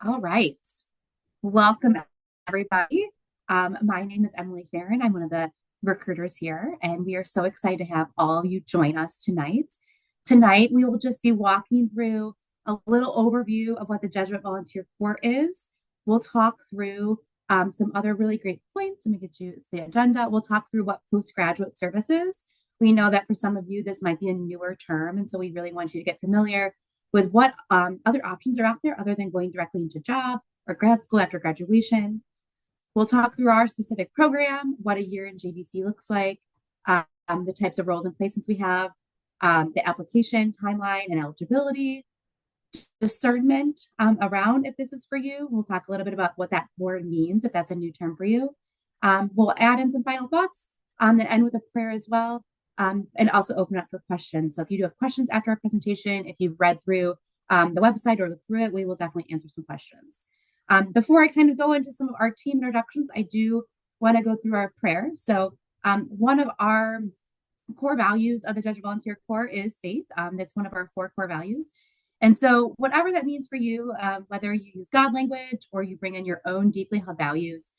All right. Welcome, everybody. My name is Emily Farron. I'm one of the recruiters here, and we are so excited to have all of you join us tonight. Tonight, we will just be walking through a little overview of what the Jesuit Volunteer Corps is. We'll talk through some other really great points, and we could use the agenda. We'll talk through what postgraduate service is. We know that for some of you, this might be a newer term, and so we really want you to get familiar with what other options are out there other than going directly into a job or grad school after graduation. We'll talk through our specific program, what a year in JVC looks like, the types of roles and placements we have, the application timeline and eligibility, discernment around if this is for you. We'll talk a little bit about what that word means, if that's a new term for you. We'll add in some final thoughts and end with a prayer as well, and also open up for questions. So if you do have questions after our presentation, if you've read through the website or looked through it, we will definitely answer some questions. Before I kind of go into some of our team introductions, I do want to go through our prayer. So one of our core values of the Jesuit Volunteer Corps is faith. That's one of our 4 core values. And so whatever that means for you, whether you use God language or you bring in your own deeply held values,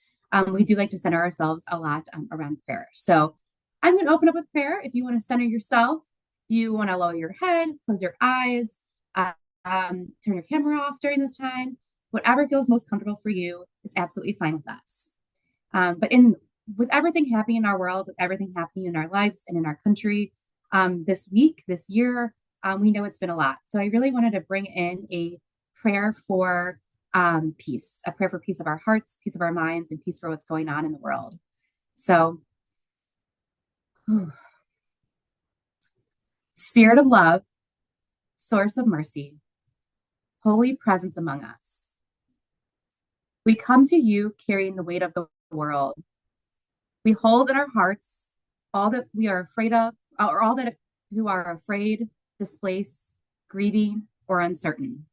we do like to center ourselves a lot around prayer. So I'm going to open up with prayer. If you want to center yourself, you want to lower your head, close your eyes, turn your camera off during this time. Whatever feels most comfortable for you is absolutely fine with us. But with everything happening in our world, with everything happening in our lives and in our country this week, this year, we know it's been a lot. So I really wanted to bring in a prayer for peace, a prayer for peace of our hearts, peace of our minds, and peace for what's going on in the world. So, Spirit of love, source of mercy, holy presence among us. We come to you carrying the weight of the world. We hold in our hearts all that we are afraid of, or all that who are afraid, displaced, grieving, or uncertain.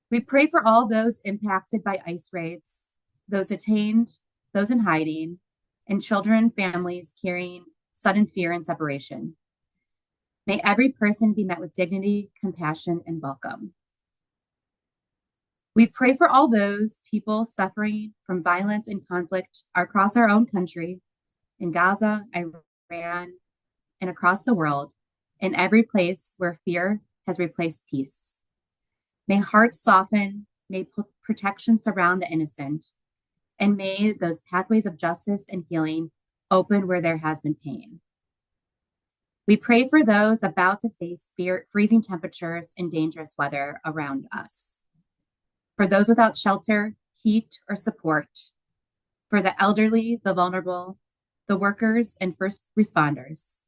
We pray for all those impacted by ICE raids, those detained, those in hiding, and children and families carrying sudden fear and separation. May every person be met with dignity, compassion, and welcome. We pray for all those people suffering from violence and conflict across our own country, in Gaza, Iran, and across the world, in every place where fear has replaced peace. May hearts soften, may protection surround the innocent, and may those pathways of justice and healing open where there has been pain. We pray for those about to face freezing temperatures and dangerous weather around us. For those without shelter, heat, or support, for the elderly, the vulnerable, the workers, and first responders.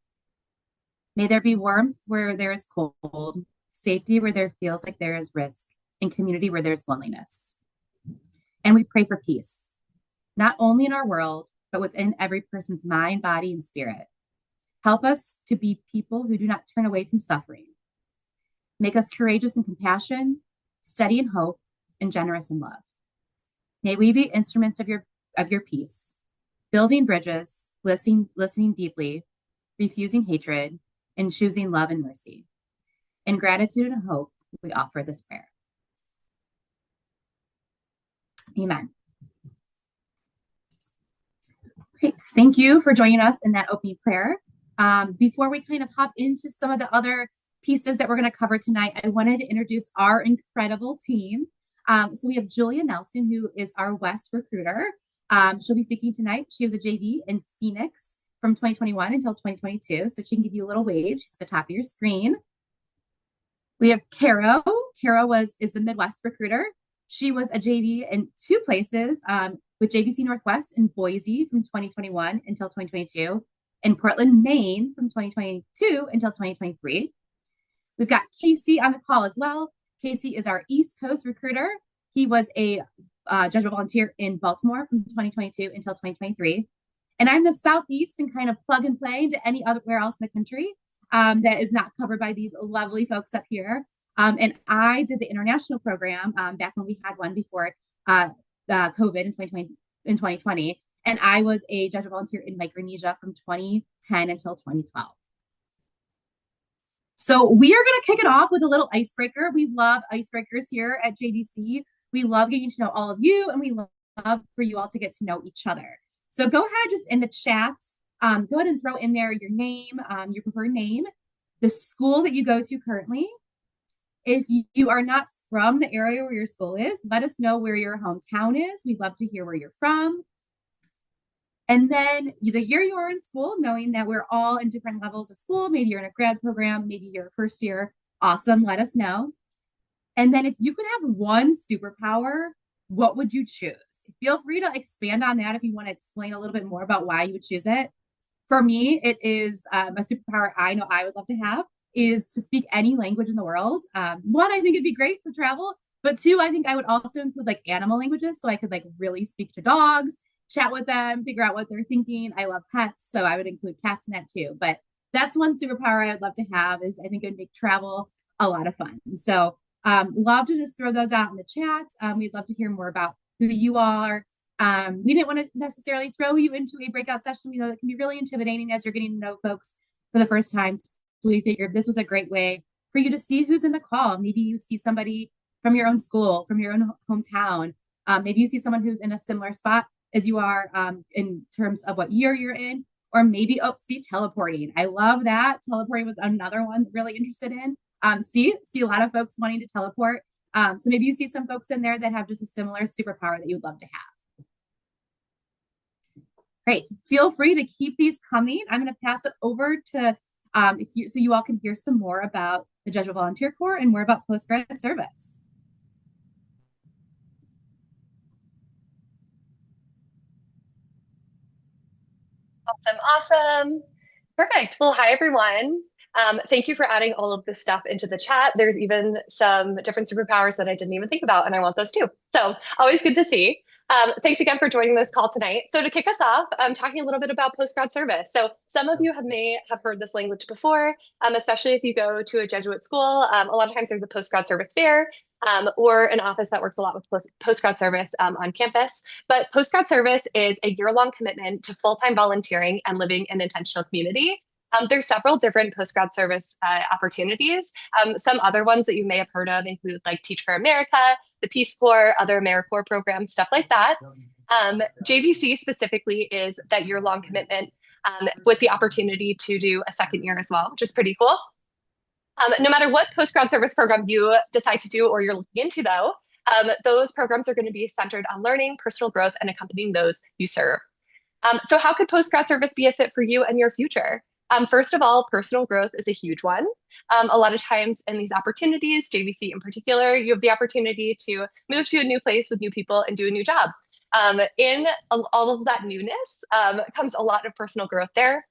May there be warmth where there is cold, safety where there feels like there is risk, and community where there's loneliness. And we pray for peace, not only in our world, but within every person's mind, body, and spirit. Help us to be people who do not turn away from suffering. Make us courageous in compassion, steady in hope, and generous in love. May we be instruments of your peace, building bridges, listening deeply, refusing hatred, and choosing love and mercy. In gratitude and hope, we offer this prayer. Amen. Great. Thank you for joining us in that opening prayer. Before we kind of hop into some of the other pieces that we're going to cover tonight, I wanted to introduce our incredible team. So we have Julia Nelson, who is our West recruiter. She'll be speaking tonight. She was a JV in Phoenix from 2021 until 2022. So she can give you a little wave. She's at the top of your screen. We have Caro. Caro is the Midwest recruiter. She was a JV in 2 places, with JVC Northwest in Boise from 2021 until 2022, and Portland, Maine from 2022 until 2023. We've got Casey on the call as well. Casey is our East Coast recruiter. He was a Jesuit volunteer in Baltimore from 2022 until 2023. And I'm the Southeast and kind of plug and play into any other where else in the country that is not covered by these lovely folks up here. And I did the international program back when we had one before COVID in 2020. And I was a Jesuit volunteer in Micronesia from 2010 until 2012. So we are going to kick it off with a little icebreaker. We love icebreakers here at JVC. We love getting to know all of you, and we love for you all to get to know each other. So go ahead, just in the chat, go ahead and throw in there your name, your preferred name, the school that you go to currently. If you are not from the area where your school is, let us know where your hometown is. We'd love to hear where you're from. And then the year you are in school, knowing that we're all in different levels of school, maybe you're in a grad program, maybe you're first year, awesome, let us know. And then if you could have one superpower, what would you choose? Feel free to expand on that if you want to explain a little bit more about why you would choose it. For me, it is a superpower I know I would love to have is to speak any language in the world. One, I think it'd be great for travel, but two, I think I would also include like animal languages so I could like really speak to dogs, chat with them, figure out what they're thinking. I love pets, so I would include cats in that too. But that's one superpower I would love to have is I think it would make travel a lot of fun. So love to just throw those out in the chat. We'd love to hear more about who you are. We didn't want to necessarily throw you into a breakout session. We know that can be really intimidating as you're getting to know folks for the first time. So we figured this was a great way for you to see who's in the call. Maybe you see somebody from your own school, from your own hometown. Maybe you see someone who's in a similar spot as you are in terms of what year you're in, or maybe, oh, see, teleporting. I love that. Teleporting was another one really interested in. See a lot of folks wanting to teleport. So maybe you see some folks in there that have just a similar superpower that you would love to have. Great. Feel free to keep these coming. I'm going to pass it over to so you all can hear some more about the Jesuit Volunteer Corps and more about postgrad service. Awesome. Perfect. Well, hi, everyone. Thank you for adding all of this stuff into the chat. There's even some different superpowers that I didn't even think about, and I want those too. So always good to see. Thanks again for joining this call tonight. So to kick us off, I'm talking a little bit about postgrad service. So some of you may have heard this language before, especially if you go to a Jesuit school. A lot of times there's a postgrad service fair or an office that works a lot with postgrad service on campus. But postgrad service is a year-long commitment to full-time volunteering and living in intentional community. There's several different postgrad service opportunities. Some other ones that you may have heard of include like Teach for America, the Peace Corps, other AmeriCorps programs, stuff like that. JVC specifically is that year-long commitment with the opportunity to do a second year as well, which is pretty cool. No matter what postgrad service program you decide to do or you're looking into, though, those programs are going to be centered on learning, personal growth, and accompanying those you serve. So how could postgrad service be a fit for you and your future? First of all, personal growth is a huge one. A lot of times in these opportunities, JVC in particular, you have the opportunity to move to a new place with new people and do a new job. In all of that newness comes a lot of personal growth there.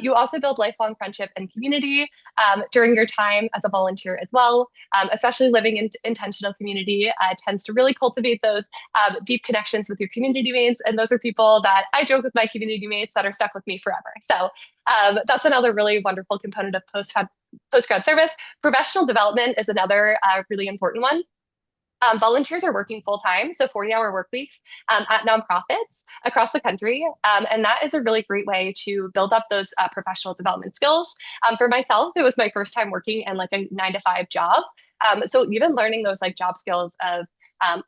You also build lifelong friendship and community during your time as a volunteer as well, especially living in intentional community tends to really cultivate those deep connections with your community mates. And those are people that I joke with my community mates that are stuck with me forever. So that's another really wonderful component of postgrad service. Professional development is another really important one. Volunteers are working full time, so 40-hour work weeks at nonprofits across the country. And that is a really great way to build up those professional development skills. For myself, it was my first time working in like a 9-to-5 job. So even learning those like job skills of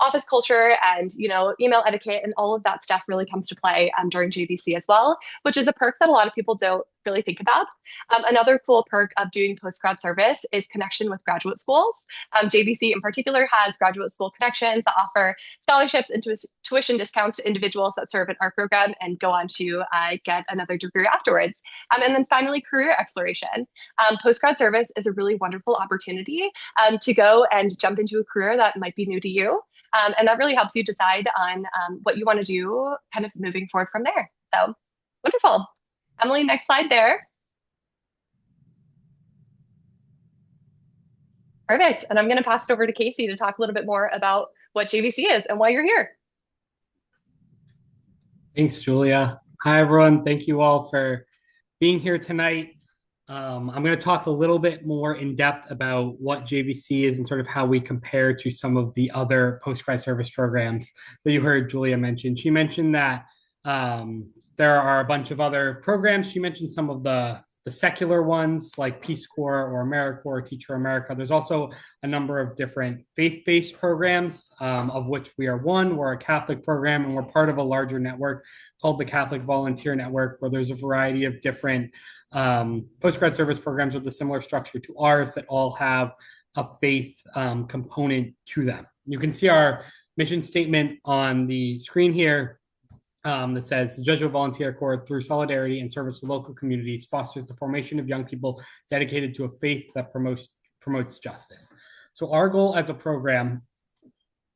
office culture and email etiquette and all of that stuff really comes to play during JVC as well, which is a perk that a lot of people don't really think about. Another cool perk of doing postgrad service is connection with graduate schools. JVC in particular has graduate school connections that offer scholarships and tuition discounts to individuals that serve in our program and go on to get another degree afterwards. And then finally, career exploration. Postgrad service is a really wonderful opportunity to go and jump into a career that might be new to you. And that really helps you decide on what you want to do kind of moving forward from there. So wonderful. Emily, next slide there. Perfect. And I'm going to pass it over to Casey to talk a little bit more about what JVC is and why you're here. Thanks, Julia. Hi, everyone. Thank you all for being here tonight. I'm going to talk a little bit more in depth about what JVC is and sort of how we compare to some of the other postgrad service programs that you heard Julia mention. She mentioned that there are a bunch of other programs. She mentioned some of the the secular ones like Peace Corps or AmeriCorps, Teach for America. There's also a number of different faith-based programs, of which we are one. We're a Catholic program, and we're part of a larger network called the Catholic Volunteer Network, where there's a variety of different postgrad service programs with a similar structure to ours that all have a faith component to them. You can see our mission statement on the screen here. That says the Jesuit Volunteer Corps, through solidarity and service with local communities, fosters the formation of young people dedicated to a faith that promotes justice. So our goal as a program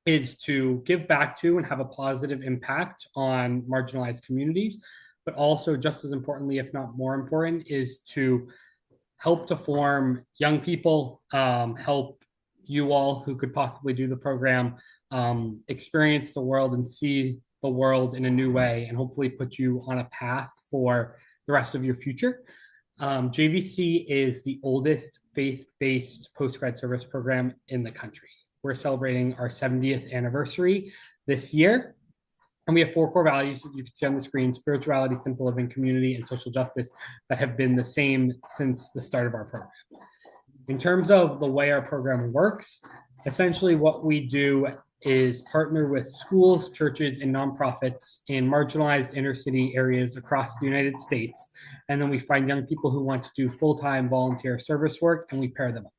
is to give back to and have a positive impact on marginalized communities, but also just as importantly, if not more important, is to help to form young people, help you all who could possibly do the program experience the world and see the world in a new way, and hopefully put you on a path for the rest of your future. JVC is the oldest faith-based postgrad service program in the country. We're celebrating our 70th anniversary this year. And we have 4 core values that you can see on the screen: spirituality, simple living, community, and social justice, that have been the same since the start of our program. In terms of the way our program works, essentially what we do is partner with schools, churches, and nonprofits in marginalized inner city areas across the United States. And then we find young people who want to do full-time volunteer service work, and we pair them up.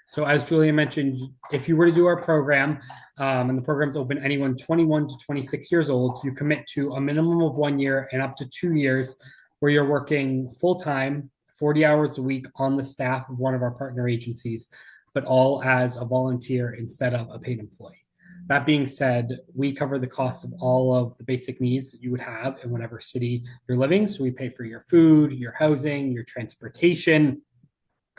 So as Julia mentioned, if you were to do our program, and the program's open anyone 21 to 26 years old, you commit to a minimum of 1 year and up to 2 years where you're working full-time, 40 hours a week on the staff of one of our partner agencies, but all as a volunteer instead of a paid employee. That being said, we cover the cost of all of the basic needs that you would have in whatever city you're living. So we pay for your food, your housing, your transportation,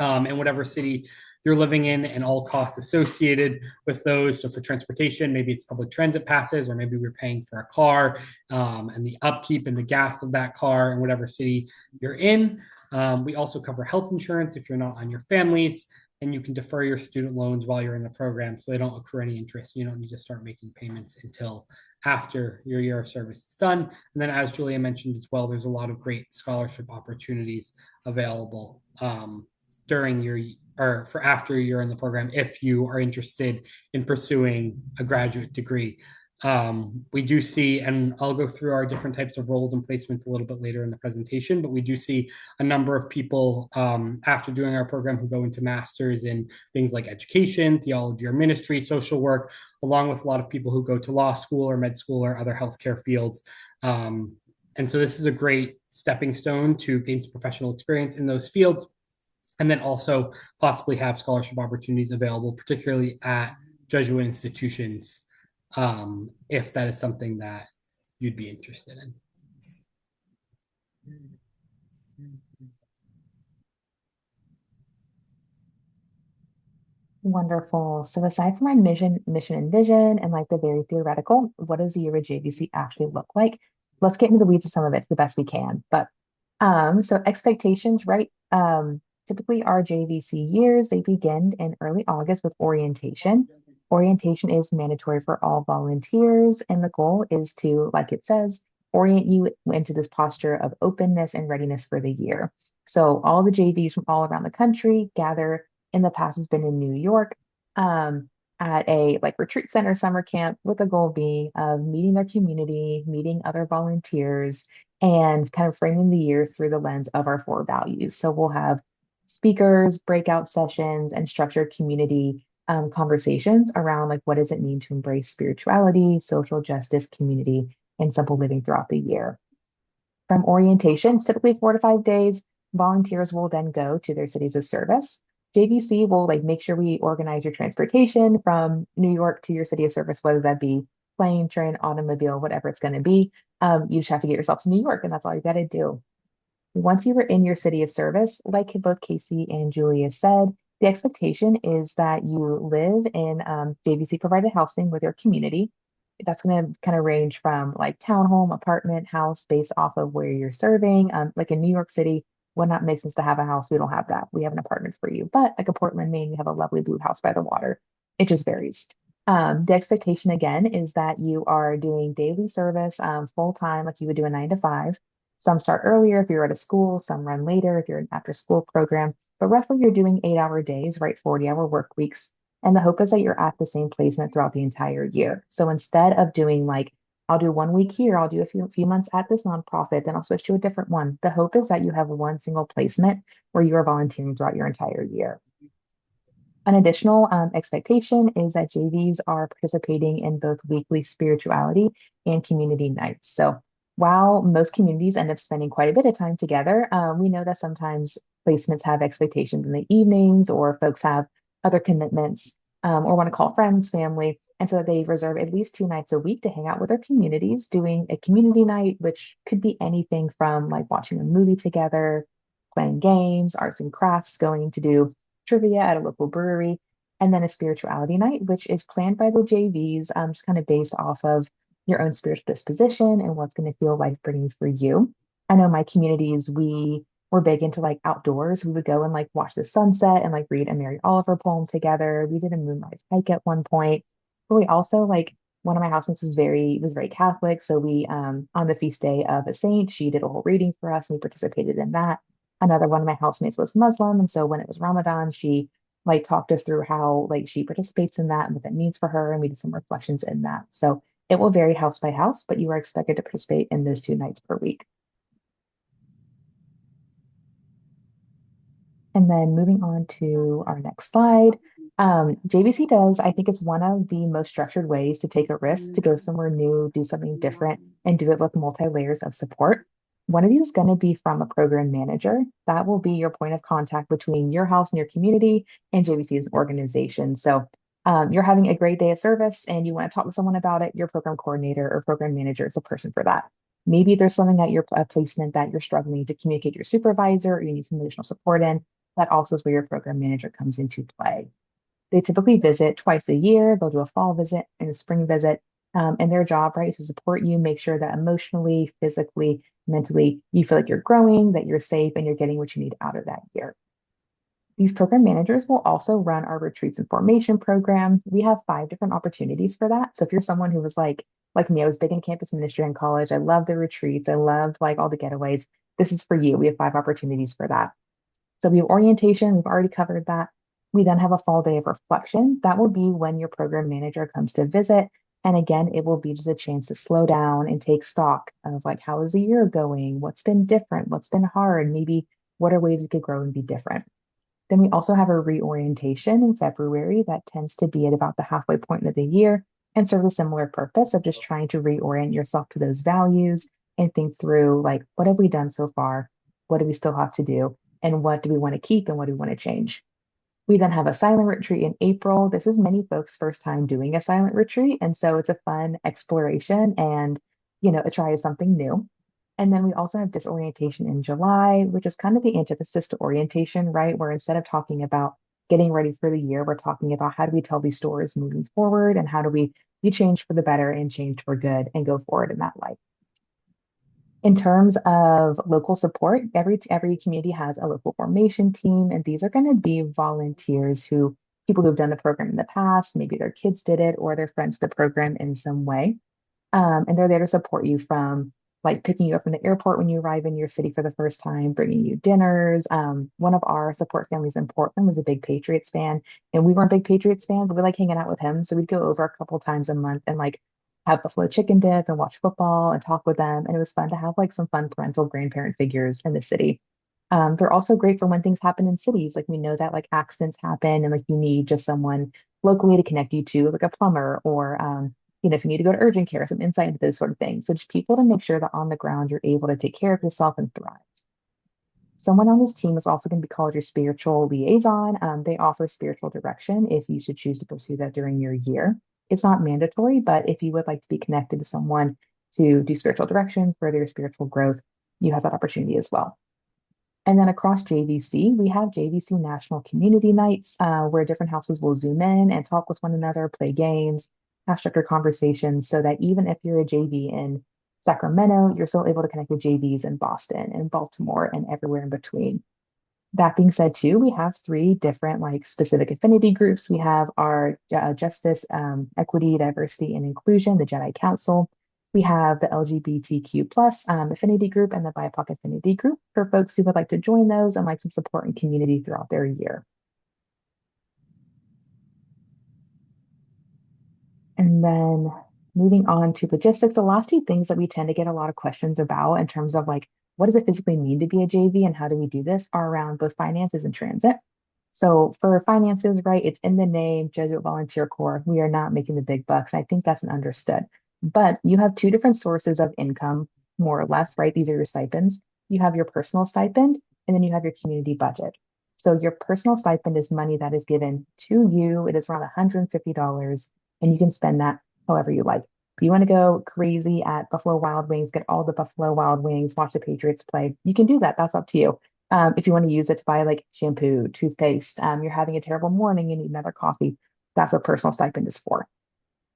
in whatever city you're living in, and all costs associated with those. So for transportation, maybe it's public transit passes, or maybe we're paying for a car, and the upkeep and the gas of that car in whatever city you're in. We also cover health insurance if you're not on your families, and you can defer your student loans while you're in the program so they don't accrue any interest. You don't need to start making payments until after your year of service is done. And then, as Julia mentioned as well, there's a lot of great scholarship opportunities available during your or for after you're in the program if you are interested in pursuing a graduate degree. We do see, and I'll go through our different types of roles and placements a little bit later in the presentation, but we do see a number of people after doing our program who go into masters in things like education, theology or ministry, social work, along with a lot of people who go to law school or med school or other healthcare fields. And so this is a great stepping stone to gain some professional experience in those fields, and then also possibly have scholarship opportunities available, particularly at Jesuit institutions, if that is something that you'd be interested in. Wonderful. So aside from our mission and vision and like the very theoretical, what does the year of JVC actually look like? Let's get into the weeds of some of it the best we can. But so expectations, right? Typically our JVC years, they begin in early August with orientation. Orientation is mandatory for all volunteers, and the goal is to, like it says, orient you into this posture of openness and readiness for the year. So all the JVs from all around the country gather. In the past has been in New York, at a like retreat center summer camp, with the goal being of meeting their community, meeting other volunteers, and kind of framing the year through the lens of our 4 values. So we'll have speakers, breakout sessions, and structured community conversations around like what does it mean to embrace spirituality, social justice, community, and simple living throughout the year. From orientation, typically 4 to 5 days, volunteers will then go to their cities of service. JVC will like make sure we organize your transportation from New York to your city of service, whether that be plane, train, automobile, whatever it's going to be. You just have to get yourself to New York, and that's all you got to do. Once you were in your city of service, like both Casey and Julia said, the expectation is that you live in JVC provided housing with your community. That's going to kind of range from like townhome, apartment, house, based off of where you're serving. Like in New York City, would not make sense to have a house. We don't have that. We have an apartment for you. But like a Portland, Maine, we have a lovely blue house by the water. It just varies. The expectation again is that you are doing daily service full time, like you would do a 9 to 5. Some start earlier if you're at a school, some run later if you're an after school program, but roughly you're doing 8-hour days, right? 40-hour work weeks. And the hope is that you're at the same placement throughout the entire year. So instead of doing like, I'll do 1 week here, I'll do a few months at this nonprofit, then I'll switch to a different one. The hope is that you have one single placement where you are volunteering throughout your entire year. An additional expectation is that JVs are participating in both weekly spirituality and community nights. So while most communities end up spending quite a bit of time together, we know that sometimes placements have expectations in the evenings or folks have other commitments or want to call friends, family. And so they reserve at least 2 nights a week to hang out with their communities, doing a community night, which could be anything from like watching a movie together, playing games, arts and crafts, going to do trivia at a local brewery, and then a spirituality night, which is planned by the JVs, just kind of based off of your own spiritual disposition and what's going to feel life bringing for you. I know my communities, we were big into like outdoors. We would go and like watch the sunset and like read a Mary Oliver poem together. We did a moonrise hike at one point. But we also like one of my housemates was very Catholic. So we on the feast day of a saint, she did a whole reading for us and we participated in that. Another one of my housemates was Muslim, and so when it was Ramadan, she like talked us through how like she participates in that and what that means for her, and we did some reflections in that. So it will vary house by house, but you are expected to participate in those 2 nights per week. And then moving on to our next slide. JVC does, I think, is one of the most structured ways to take a risk, to go somewhere new, do something different, and do it with multi-layers of support. One of these is going to be from a program manager. That will be your point of contact between your house and your community and JVC as an organization. So you're having a great day of service and you want to talk to someone about it, your program coordinator or program manager is the person for that. Maybe there's something at your placement that you're struggling to communicate to your supervisor or you need some additional support in. That also is where your program manager comes into play. They typically visit twice a year. They'll do a fall visit and a spring visit. And their job, right, is to support you, make sure that emotionally, physically, mentally, you feel like you're growing, that you're safe, and you're getting what you need out of that year. These program managers will also run our retreats and formation program. We have 5 different opportunities for that. So if you're someone who was like me, I was big in campus ministry in college. I love the retreats. I loved like all the getaways. This is for you. We have 5 opportunities for that. So we have orientation, we've already covered that. We then have a fall day of reflection. That will be when your program manager comes to visit. And again, it will be just a chance to slow down and take stock of like, how is the year going? What's been different? What's been hard? Maybe what are ways we could grow and be different? Then we also have a reorientation in February that tends to be at about the halfway point of the year and serves a similar purpose of just trying to reorient yourself to those values and think through like, what have we done so far? What do we still have to do? And what do we want to keep and what do we want to change? We then have a silent retreat in April. This is many folks' first time doing a silent retreat. And so it's a fun exploration and, a try of something new. And then we also have disorientation in July, which is kind of the antithesis to orientation, right? Where instead of talking about getting ready for the year, we're talking about how do we tell these stories moving forward and how do we be changed for the better and changed for good and go forward in that light. In terms of local support, every community has a local formation team, and these are going to be volunteers people who've done the program in the past, maybe their kids did it or their friends did the program in some way. And they're there to support you from like picking you up from the airport when you arrive in your city for the first time, bringing you dinners. One of our support families in Portland was a big Patriots fan, and we weren't big Patriots fans, but we like hanging out with him. So we'd go over a couple times a month and like have buffalo chicken dip and watch football and talk with them. And it was fun to have like some fun parental grandparent figures in the city. They're also great for when things happen in cities. Like we know that like accidents happen and like you need just someone locally to connect you to, like a plumber or if you need to go to urgent care, some insight into those sort of things. So just people to make sure that on the ground you're able to take care of yourself and thrive. Someone on this team is also going to be called your spiritual liaison. They offer spiritual direction if you should choose to pursue that during your year. It's not mandatory, but if you would like to be connected to someone to do spiritual direction, further your spiritual growth, you have that opportunity as well. And then across JVC, we have JVC National Community Nights, where different houses will Zoom in and talk with one another, play games, have structured conversations, so that even if you're a JV in Sacramento, you're still able to connect with JVs in Boston and Baltimore and everywhere in between. That being said, too, we have 3 different like specific affinity groups. We have our Justice, Equity, Diversity, and Inclusion, the Jedi Council. We have the LGBTQ plus affinity group and the BIPOC affinity group for folks who would like to join those and like some support and community throughout their year. And then moving on to logistics, the last two things that we tend to get a lot of questions about in terms of like, what does it physically mean to be a JV and how do we do this are around both finances and transit. So for finances, right, it's in the name, Jesuit Volunteer Corps. We are not making the big bucks. I think that's an understood. But you have two different sources of income, more or less, right? These are your stipends. You have your personal stipend, and then you have your community budget. So your personal stipend is money that is given to you. It is around $150, and you can spend that however you like. If you want to go crazy at Buffalo Wild Wings, get all the Buffalo Wild Wings, watch the Patriots play, you can do that. That's up to you. If you want to use it to buy like shampoo, toothpaste, you're having a terrible morning, you need another coffee, that's what personal stipend is for.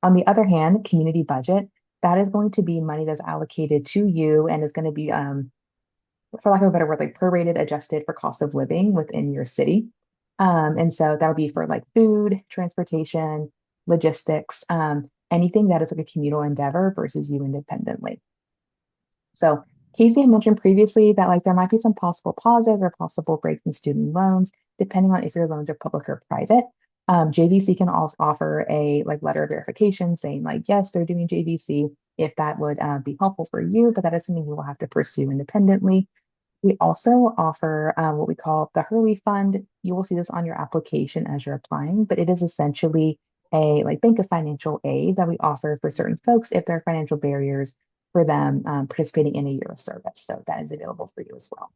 On the other hand, community budget, that is going to be money that's allocated to you and is going to be, for lack of a better word, like prorated, adjusted for cost of living within your city. And so that'll be for like food, transportation, logistics, anything that is like a communal endeavor versus you independently. So Casey had mentioned previously that like there might be some possible pauses or possible breaks in student loans, depending on if your loans are public or private. JVC can also offer a like letter of verification saying like, yes, they're doing JVC if that would be helpful for you, but that is something you will have to pursue independently. We also offer what we call the Hurley Fund. You will see this on your application as you're applying, but it is essentially a like bank of financial aid that we offer for certain folks if there are financial barriers for them participating in a year of service. So that is available for you as well.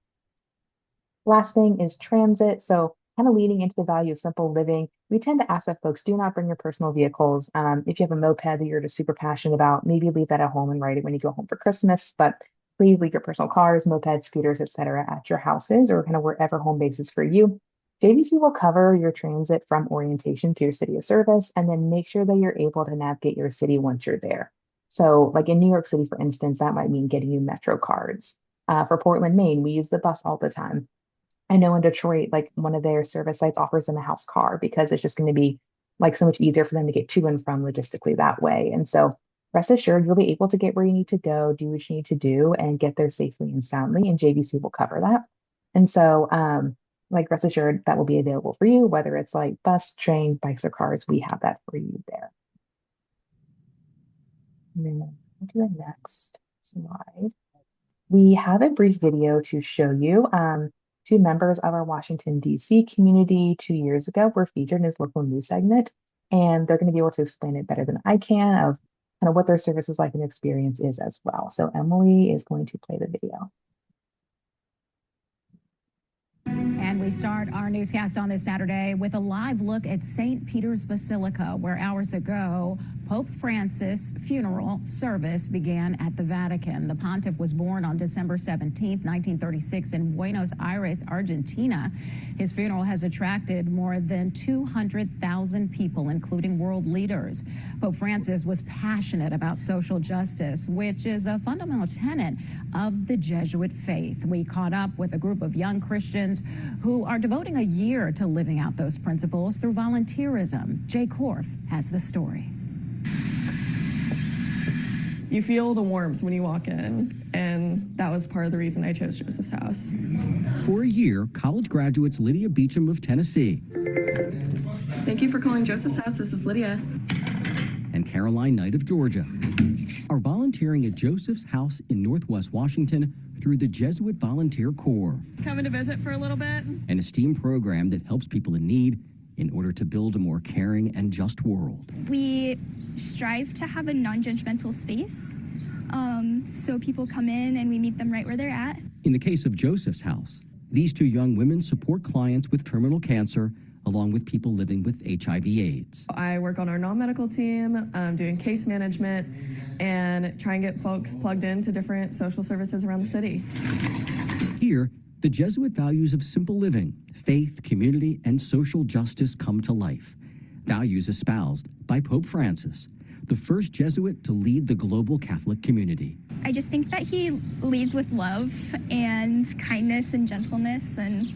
Last thing is transit. So kind of leading into the value of simple living, we tend to ask that folks do not bring your personal vehicles. If you have a moped that you're just super passionate about, maybe leave that at home and ride it when you go home for Christmas. But please leave your personal cars, mopeds, scooters, etc., at your houses or kind of wherever home base is for you. JVC will cover your transit from orientation to your city of service and then make sure that you're able to navigate your city once you're there. So like in New York City, for instance, that might mean getting you Metro cards. For Portland, Maine, we use the bus all the time. I know in Detroit, like one of their service sites offers them a house car because it's just going to be like so much easier for them to get to and from logistically that way. And so rest assured, you'll be able to get where you need to go, do what you need to do, and get there safely and soundly. And JVC will cover that. And so, like rest assured, that will be available for you, whether it's like bus, train, bikes, or cars. We have that for you there. And then on to the next slide. We have a brief video to show you. Two members of our Washington, D.C. community 2 years ago were featured in his local news segment, and they're going to be able to explain it better than I can of kind of what their service is like and experience is as well. So Emily is going to play the video. And we start our newscast on this Saturday with a live look at St. Peter's Basilica, where hours ago, Pope Francis' funeral service began at the Vatican. The pontiff was born on December 17, 1936 in Buenos Aires, Argentina. His funeral has attracted more than 200,000 people, including world leaders. Pope Francis was passionate about social justice, which is a fundamental tenet of the Jesuit faith. We caught up with a group of young Christians who are devoting a year to living out those principles through volunteerism. Jay Korf has the story. You feel the warmth when you walk in, and that was part of the reason I chose Joseph's House. For a year, college graduates Lydia Beecham of Tennessee. Thank you for calling Joseph's House. This is Lydia. And Caroline Knight of Georgia are volunteering at Joseph's House in Northwest Washington through the Jesuit Volunteer Corps. Coming to visit for a little bit. An esteemed program that helps people in need in order to build a more caring and just world. We strive to have a non-judgmental space, so people come in and we meet them right where they're at. In the case of Joseph's House, these two young women support clients with terminal cancer along with people living with HIV/AIDS. I work on our non-medical team, doing case management, and try and get folks plugged into different social services around the city. Here, the Jesuit values of simple living, faith, community, and social justice come to life. Values espoused by Pope Francis, the first Jesuit to lead the global Catholic community. I just think that he leads with love and kindness and gentleness, and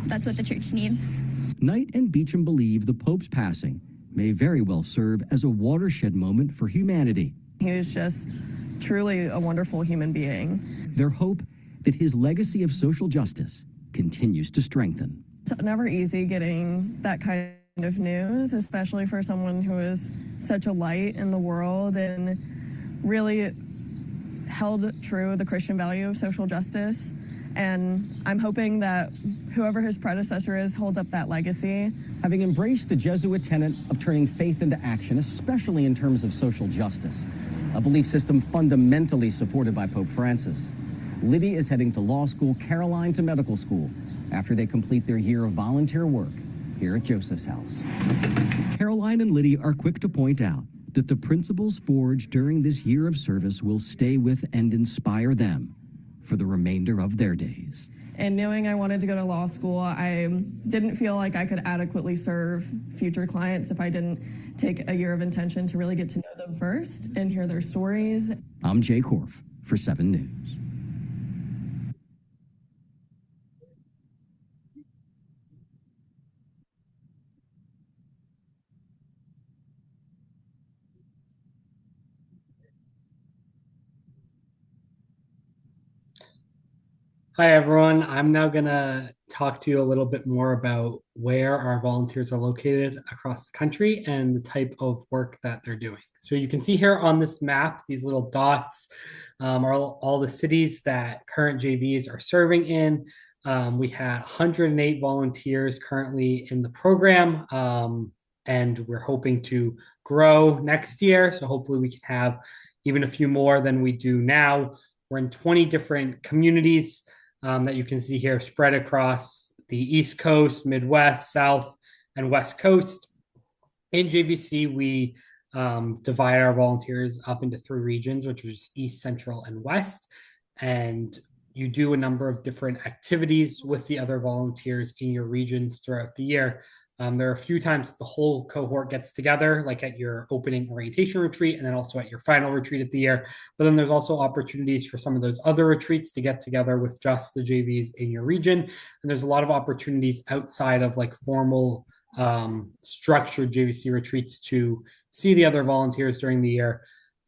that's what the church needs. Knight and Beecham believe the Pope's passing may very well serve as a watershed moment for humanity He was just truly a wonderful human being. Their hope that his legacy of social justice continues to strengthen. It's never easy getting that kind of news, especially for someone who is such a light in the world and really held true the Christian value of social justice. And I'm hoping that whoever his predecessor is holds up that legacy. Having embraced the Jesuit tenet of turning faith into action, especially in terms of social justice, a belief system fundamentally supported by Pope Francis, Liddy is heading to law school, Caroline to medical school, after they complete their year of volunteer work here at Joseph's House. Caroline and Liddy are quick to point out that the principles forged during this year of service will stay with and inspire them for the remainder of their days. And knowing I wanted to go to law school, I didn't feel like I could adequately serve future clients if I didn't take a year of intention to really get to know them first and hear their stories. I'm Jay Korf for 7 News. Hi, everyone. I'm now going to talk to you a little bit more about where our volunteers are located across the country and the type of work that they're doing. So you can see here on this map, these little dots are all the cities that current JVs are serving in. We had 108 volunteers currently in the program, and we're hoping to grow next year. So hopefully we can have even a few more than we do now. We're in 20 different communities that you can see here spread across the East Coast, Midwest, South, and West Coast. In JVC, we divide our volunteers up into 3 regions, which is East, Central, and West. And you do a number of different activities with the other volunteers in your regions throughout the year. There are a few times the whole cohort gets together, like at your opening orientation retreat, and then also at your final retreat of the year. But then there's also opportunities for some of those other retreats to get together with just the JVs in your region. And there's a lot of opportunities outside of like formal structured JVC retreats to see the other volunteers during the year.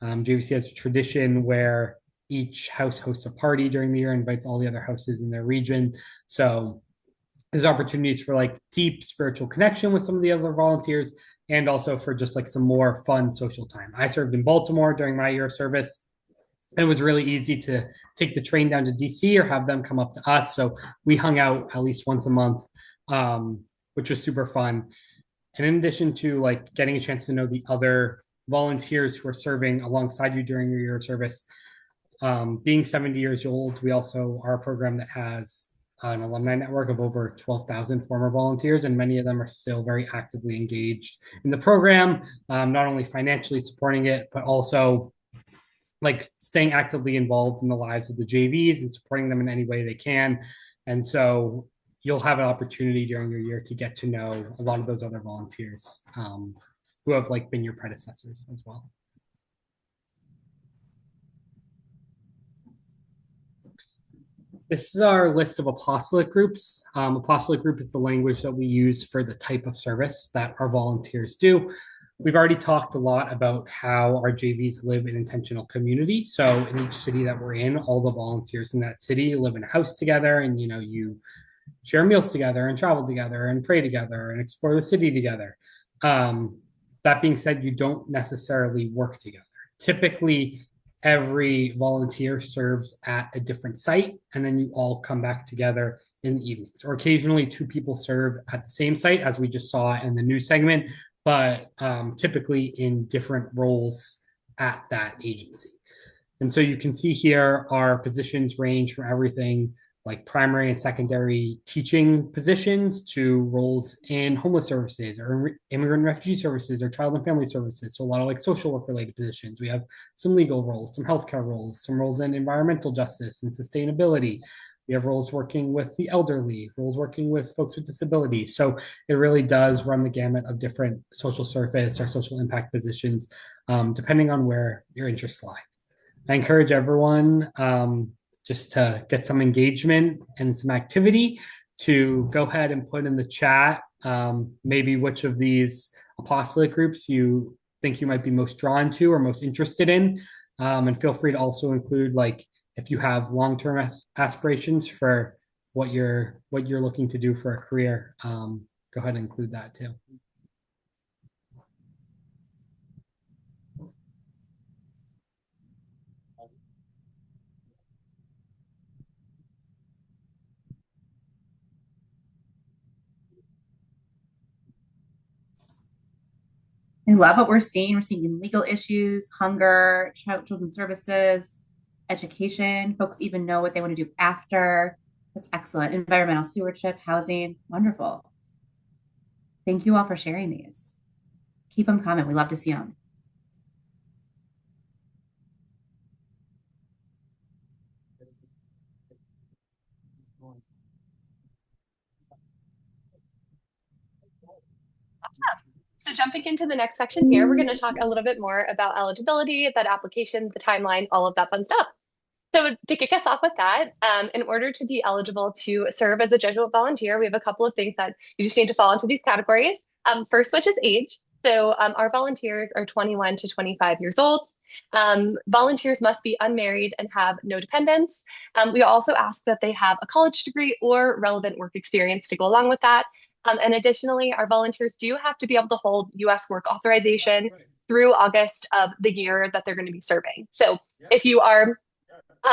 JVC has a tradition where each house hosts a party during the year, invites all the other houses in their region. So there's opportunities for like deep spiritual connection with some of the other volunteers, and also for just like some more fun social time. I served in Baltimore during my year of service. It was really easy to take the train down to DC or have them come up to us. So we hung out at least once a month, which was super fun. And in addition to like getting a chance to know the other volunteers who are serving alongside you during your year of service, being 70 years old, we also are a program that has an alumni network of over 12,000 former volunteers, and many of them are still very actively engaged in the program, not only financially supporting it, but also like staying actively involved in the lives of the JVs and supporting them in any way they can. And so you'll have an opportunity during your year to get to know a lot of those other volunteers who have like been your predecessors as well. This is our list of apostolate groups. Apostolate group is the language that we use for the type of service that our volunteers do. We've already talked a lot about how our JVs live in intentional community. So in each city that we're in, all the volunteers in that city live in a house together, and you share meals together and travel together and pray together and explore the city together. That being said, you don't necessarily work together. Typically, every volunteer serves at a different site, and then you all come back together in the evenings. Or occasionally 2 people serve at the same site, as we just saw in the news segment, but typically in different roles at that agency. And so you can see here our positions range from everything like primary and secondary teaching positions to roles in homeless services or immigrant and refugee services or child and family services. So a lot of like social work related positions. We have some legal roles, some healthcare roles, some roles in environmental justice and sustainability. We have roles working with the elderly, roles working with folks with disabilities. So it really does run the gamut of different social service or social impact positions, depending on where your interests lie. I encourage everyone just to get some engagement and some activity to go ahead and put in the chat maybe which of these apostolate groups you think you might be most drawn to or most interested in. And feel free to also include like if you have long-term aspirations for what you're looking to do for a career. Go ahead and include that too. I love what we're seeing. We're seeing legal issues, hunger, children's services, education. Folks even know what they want to do after. That's excellent. Environmental stewardship, housing, wonderful. Thank you all for sharing these. Keep them coming. We love to see them. So jumping into the next section here, we're going to talk a little bit more about eligibility, that application, the timeline, all of that fun stuff. So to kick us off with that, in order to be eligible to serve as a Jesuit volunteer, we have a couple of things that you just need to fall into these categories. First, which is age. So our volunteers are 21 to 25 years old. Volunteers must be unmarried and have no dependents. We also ask that they have a college degree or relevant work experience to go along with that. And additionally, our volunteers do have to be able to hold US work authorization through August of the year that they're going to be serving. So if you are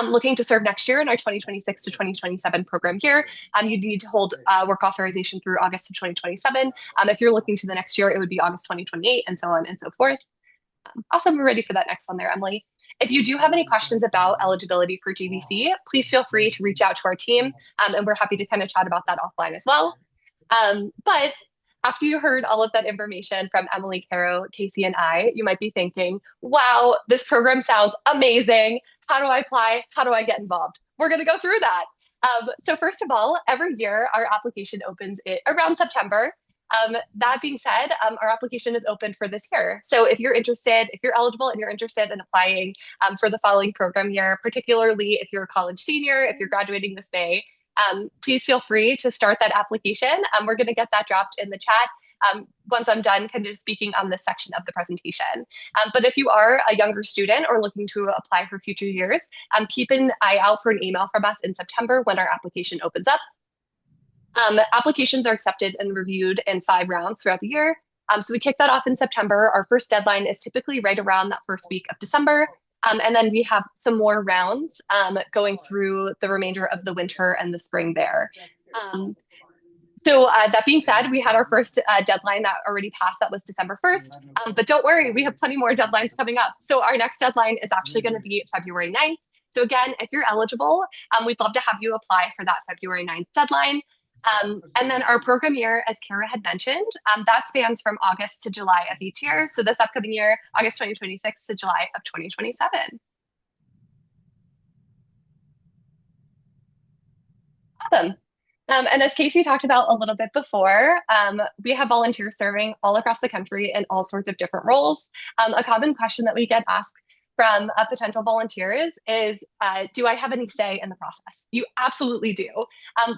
looking to serve next year in our 2026 to 2027 program here, you need to hold work authorization through August of 2027. If you're looking to the next year, it would be August 2028 and so on and so forth. Awesome, we're ready for that next one there, Emily. If you do have any questions about eligibility for JVC, please feel free to reach out to our team, and we're happy to kind of chat about that offline as well. But after you heard all of that information from Emily, Caro, Casey, and I, you might be thinking, wow, this program sounds amazing. How do I apply? How do I get involved? We're going to go through that. So first of all, every year our application opens around September. That being said, our application is open for this year. So if you're interested, if you're eligible and you're interested in applying for the following program year, particularly if you're a college senior, if you're graduating this May, please feel free to start that application. We're going to get that dropped in the chat once I'm done kind of speaking on this section of the presentation. But if you are a younger student or looking to apply for future years, keep an eye out for an email from us in September when our application opens up. Applications are accepted and reviewed in 5 rounds throughout the year. So we kick that off in September. Our first deadline is typically right around that first week of December. And then we have some more rounds going through the remainder of the winter and the spring there. So that being said, we had our first deadline that already passed. That was December 1st. But don't worry, we have plenty more deadlines coming up. So our next deadline is actually going to be February 9th. So again, if you're eligible, we'd love to have you apply for that February 9th deadline. And then our program year, as Kara had mentioned, that spans from August to July of each year. So this upcoming year, August 2026 to July of 2027. Awesome. And as Casey talked about a little bit before, we have volunteers serving all across the country in all sorts of different roles. A common question that we get asked from potential volunteers is, do I have any say in the process? You absolutely do.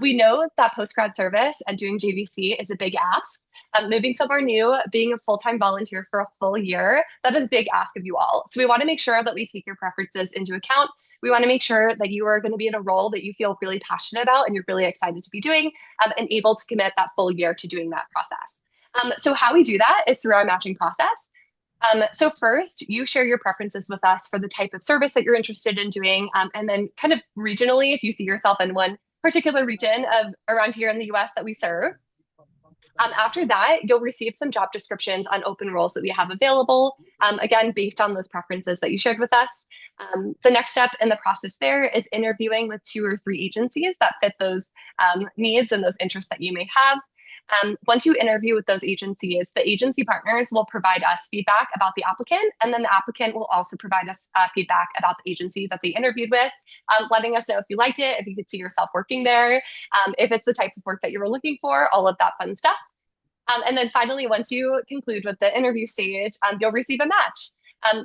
We know that post-grad service and doing JVC is a big ask. Moving somewhere new, being a full-time volunteer for a full year, that is a big ask of you all. So we want to make sure that we take your preferences into account. We want to make sure that you are going to be in a role that you feel really passionate about and you're really excited to be doing, and able to commit that full year to doing that process. So how we do that is through our matching process. So first, you share your preferences with us for the type of service that you're interested in doing, and then kind of regionally, if you see yourself in one particular region of around here in the US that we serve. After that, you'll receive some job descriptions on open roles that we have available, again, based on those preferences that you shared with us. The next step in the process there is interviewing with 2 or 3 agencies that fit those needs and those interests that you may have. Once you interview with those agencies, the agency partners will provide us feedback about the applicant, and then the applicant will also provide us feedback about the agency that they interviewed with, letting us know if you liked it, if you could see yourself working there, if it's the type of work that you were looking for, all of that fun stuff. And then finally, once you conclude with the interview stage, you'll receive a match.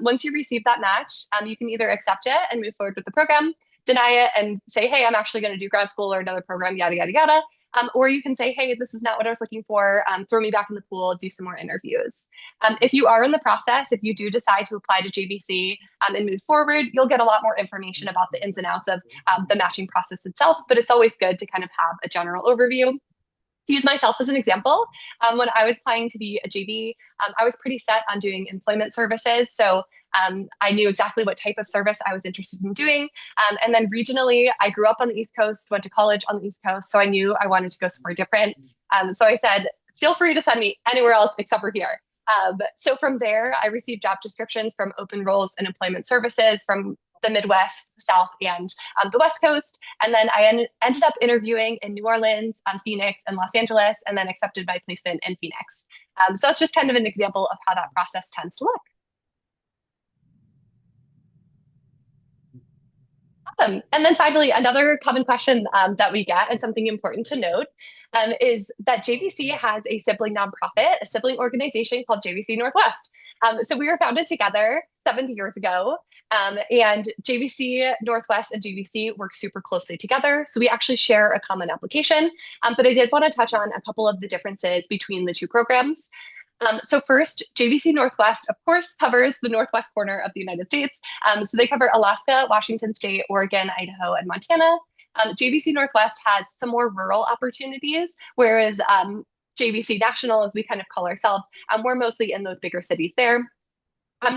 Once you receive that match, you can either accept it and move forward with the program, deny it and say, hey, I'm actually going to do grad school or another program, yada, yada, yada. Or you can say, hey, this is not what I was looking for. Throw me back in the pool, do some more interviews. If you are in the process, if you do decide to apply to JVC and move forward, you'll get a lot more information about the ins and outs of the matching process itself. But it's always good to kind of have a general overview. To use myself as an example, when I was applying to be a JV, I was pretty set on doing employment services. So I knew exactly what type of service I was interested in doing. And then regionally, I grew up on the East Coast, went to college on the East Coast. So I knew I wanted to go somewhere different. So I said, feel free to send me anywhere else except for here. So from there, I received job descriptions from open roles and employment services from the Midwest, South, and the West Coast. And then I ended up interviewing in New Orleans, Phoenix, and Los Angeles, and then accepted by placement in Phoenix. So that's just kind of an example of how that process tends to look. Awesome. And then finally, another common question that we get, and something important to note, is that JVC has a sibling nonprofit, a sibling organization called JVC Northwest. So we were founded together 7 years ago, and JVC Northwest and JVC work super closely together. So we actually share a common application. But I did want to touch on a couple of the differences between the two programs. So first, JVC Northwest, of course, covers the northwest corner of the United States. So they cover Alaska, Washington State, Oregon, Idaho, and Montana. JVC Northwest has some more rural opportunities, whereas JVC National, as we kind of call ourselves, we're mostly in those bigger cities there.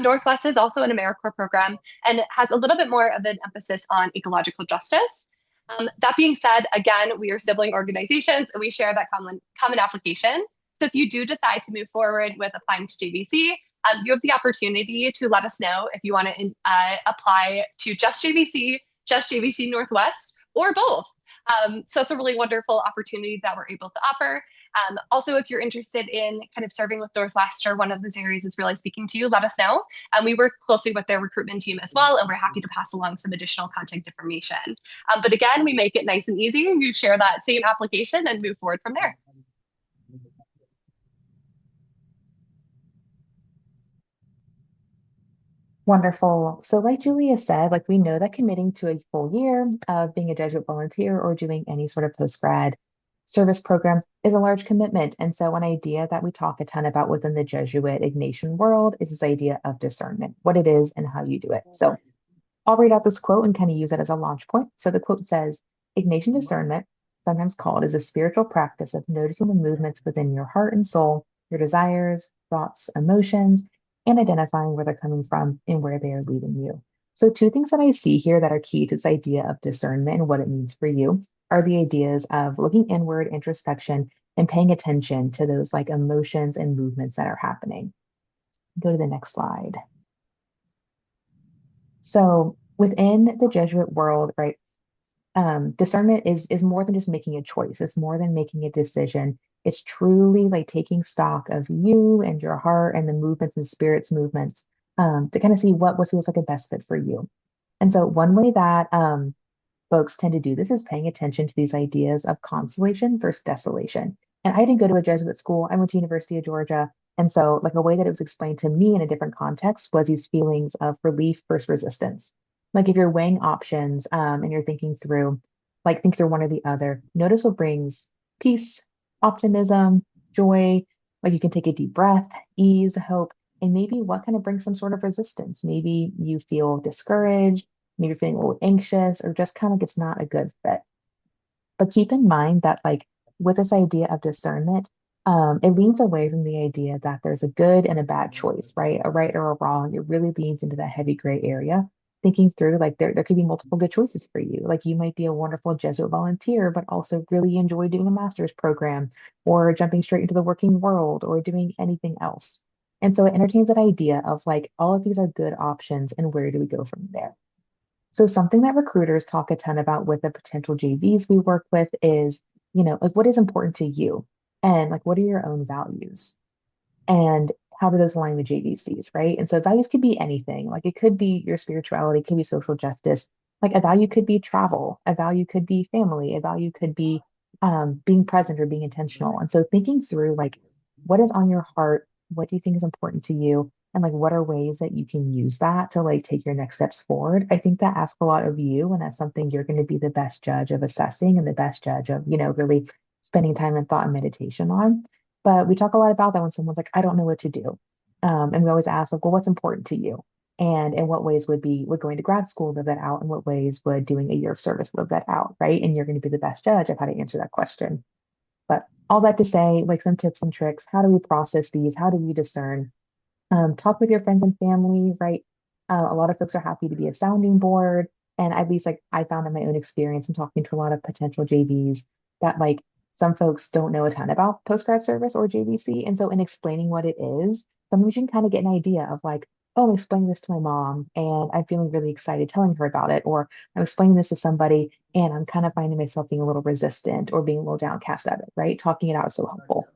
Northwest is also an AmeriCorps program and it has a little bit more of an emphasis on ecological justice. That being said, again, we are sibling organizations and we share that common application. So if you do decide to move forward with applying to JVC, you have the opportunity to let us know if you want to apply to just JVC Northwest, or both. So it's a really wonderful opportunity that we're able to offer. Also, if you're interested in kind of serving with Northwest or one of those areas is really speaking to you, let us know. We work closely with their recruitment team as well, and we're happy to pass along some additional contact information. But again, we make it nice and easy. You share that same application and move forward from there. Wonderful. So like Julia said, like we know that committing to a full year of being a Jesuit volunteer or doing any sort of post-grad service program is a large commitment. And so an idea that we talk a ton about within the Jesuit Ignatian world is this idea of discernment, what it is and how you do it. So I'll read out this quote and kind of use it as a launch point. So the quote says, Ignatian discernment, sometimes called, is a spiritual practice of noticing the movements within your heart and soul, your desires, thoughts, emotions, and identifying where they're coming from and where they are leading you. So two things that I see here that are key to this idea of discernment and what it means for you are the ideas of looking inward, introspection, and paying attention to those like emotions and movements that are happening. Go to the next slide. So within the Jesuit world, right, discernment is more than just making a choice. It's more than making a decision. It's truly like taking stock of you and your heart and the movements and spirits movements to kind of see what feels like a best fit for you. And so one way that folks tend to do this is paying attention to these ideas of consolation versus desolation. And I didn't go to a Jesuit school. I went to University of Georgia. And so like a way that it was explained to me in a different context was these feelings of relief versus resistance. Like if you're weighing options and you're thinking through, like think through one or the other, notice what brings peace, optimism, joy, like you can take a deep breath, ease, hope, and maybe what kind of brings some sort of resistance. Maybe you feel discouraged, maybe you're feeling a little anxious, or just kind of it's not a good fit. But keep in mind that like with this idea of discernment, it leans away from the idea that there's a good and a bad choice, right? A right or a wrong. It really leans into that heavy gray area thinking through like there could be multiple good choices for you. Like you might be a wonderful Jesuit volunteer, but also really enjoy doing a master's program or jumping straight into the working world or doing anything else. And so it entertains that idea of like all of these are good options and where do we go from there? So something that recruiters talk a ton about with the potential JVs we work with is, you know, like what is important to you and like what are your own values? And how do those align with JVCs, right? And so values could be anything. Like it could be your spirituality, it could be social justice. Like a value could be travel, a value could be family, a value could be being present or being intentional. And so thinking through like what is on your heart, what do you think is important to you, and like what are ways that you can use that to like take your next steps forward. I think that asks a lot of you, and that's something you're going to be the best judge of assessing and the best judge of, you know, really spending time in thought and meditation on. But we talk a lot about that when someone's like, I don't know what to do. And we always ask, like, well, what's important to you? And in what ways would going to grad school live that out? In what ways would doing a year of service live that out, right? And you're going to be the best judge of how to answer that question. But all that to say, like some tips and tricks, how do we process these? How do we discern? Talk with your friends and family, right? A lot of folks are happy to be a sounding board. And at least like I found in my own experience and talking to a lot of potential JVs that like some folks don't know a ton about postgrad service or JVC. And so in explaining what it is, sometimes you can kind of get an idea of like, oh, I'm explaining this to my mom and I'm feeling really excited telling her about it. Or I'm explaining this to somebody and I'm kind of finding myself being a little resistant or being a little downcast at it, right? Talking it out is so helpful.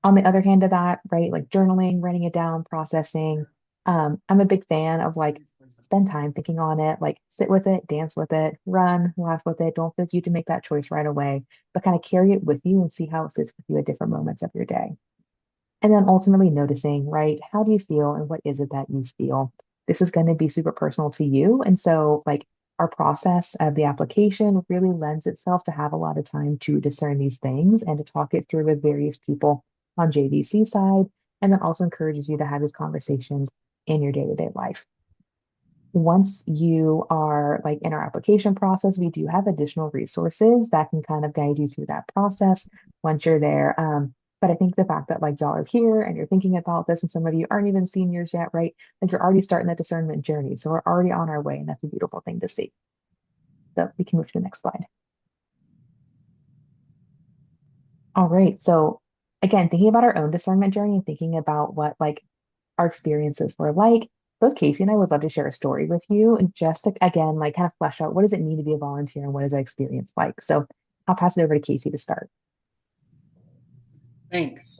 On the other hand of that, right, like journaling, writing it down, processing. I'm a big fan of like spend time thinking on it, like sit with it, dance with it, run, laugh with it. Don't feel you to make that choice right away, but kind of carry it with you and see how it sits with you at different moments of your day. And then ultimately noticing, right, how do you feel and what is it that you feel? This is going to be super personal to you. And so, like, our process of the application really lends itself to have a lot of time to discern these things and to talk it through with various people on JVC side, and then also encourages you to have these conversations in your day-to-day life. Once you are like in our application process, we do have additional resources that can kind of guide you through that process once you're there. But I think the fact that like y'all are here and you're thinking about this, and some of you aren't even seniors yet, right? Like you're already starting that discernment journey. So we're already on our way, and that's a beautiful thing to see. So we can move to the next slide. All right. So again, thinking about our own discernment journey and thinking about what like our experiences were like, both Casey and I would love to share a story with you and just to, again, like kind of flesh out what does it mean to be a volunteer and what is that experience like? So I'll pass it over to Casey to start. Thanks.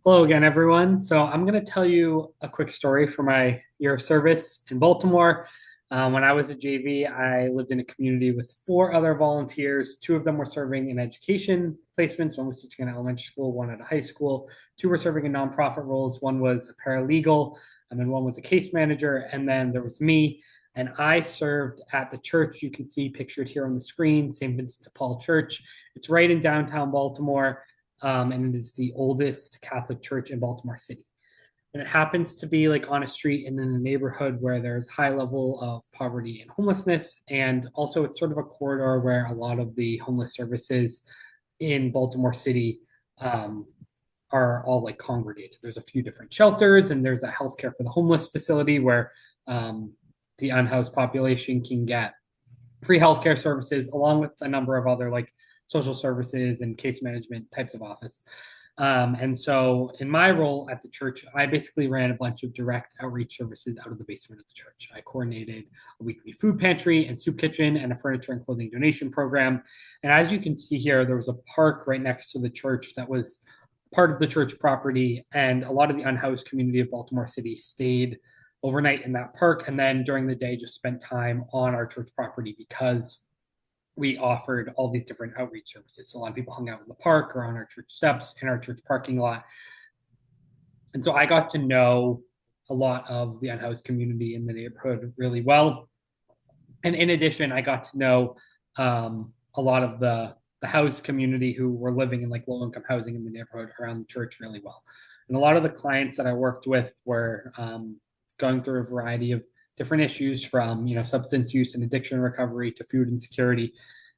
Hello again, everyone. So I'm going to tell you a quick story for my year of service in Baltimore. When I was a JV, I lived in a community with 4 other volunteers. 2 of them were serving in education placements. One was teaching in elementary school, one at a high school. 2 were serving in nonprofit roles. One was a paralegal, and then one was a case manager. And then there was me, and I served at the church you can see pictured here on the screen, St. Vincent de Paul Church. It's right in downtown Baltimore, and it is the oldest Catholic church in Baltimore City. And it happens to be like on a street and in a neighborhood where there's high level of poverty and homelessness. And also it's sort of a corridor where a lot of the homeless services in Baltimore City are all like congregated. There's a few different shelters and there's a healthcare for the homeless facility where the unhoused population can get free healthcare services along with a number of other like social services and case management types of office. And so in my role at the church, I basically ran a bunch of direct outreach services out of the basement of the church. I coordinated a weekly food pantry and soup kitchen and a furniture and clothing donation program. And as you can see here, there was a park right next to the church that was part of the church property. And a lot of the unhoused community of Baltimore City stayed overnight in that park. And then during the day, just spent time on our church property because we offered all these different outreach services. So a lot of people hung out in the park or on our church steps in our church parking lot. And so I got to know a lot of the unhoused community in the neighborhood really well. And in addition, I got to know a lot of the housed community who were living in like low income housing in the neighborhood around the church really well. And a lot of the clients that I worked with were going through a variety of different issues from substance use and addiction recovery to food insecurity,